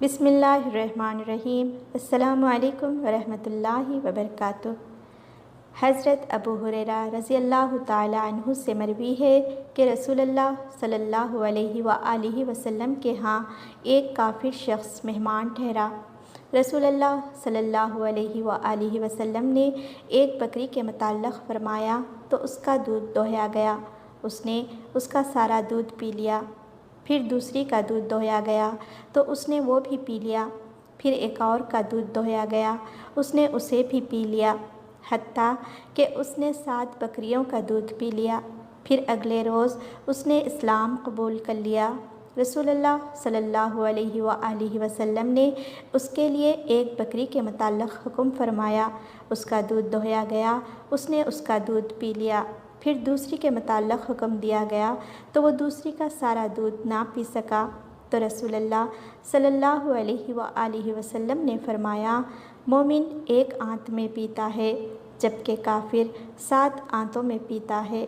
بسم اللہ الرحمن الرحیم۔ السلام علیکم ورحمۃ اللہ وبرکاتہ۔ حضرت ابو ہریرہ رضی اللہ تعالی عنہ سے مروی ہے کہ رسول اللہ صلی اللہ علیہ وآلہ وسلم کے ہاں ایک کافر شخص مہمان ٹھہرا۔ رسول اللہ صلی اللہ علیہ وآلہ وسلم نے ایک بکری کے متعلق فرمایا تو اس کا دودھ دوہیا گیا، اس نے اس کا سارا دودھ پی لیا۔ پھر دوسری کا دودھ دوہیا گیا تو اس نے وہ بھی پی لیا۔ پھر ایک اور کا دودھ دوہیا گیا، اس نے اسے بھی پی لیا، حتیٰ کہ اس نے 7 بکریوں کا دودھ پی لیا۔ پھر اگلے روز اس نے اسلام قبول کر لیا۔ رسول اللہ صلی اللہ علیہ وآلہ وسلم نے اس کے لیے ایک بکری کے متعلق حکم فرمایا، اس کا دودھ دوہیا گیا، اس نے اس کا دودھ پی لیا۔ پھر دوسری کے متعلق حکم دیا گیا تو وہ دوسری کا سارا دودھ نہ پی سکا، تو رسول اللہ صلی اللہ علیہ وآلہ وسلم نے فرمایا، مومن ایک آنت میں پیتا ہے جبکہ کافر 7 آنتوں میں پیتا ہے۔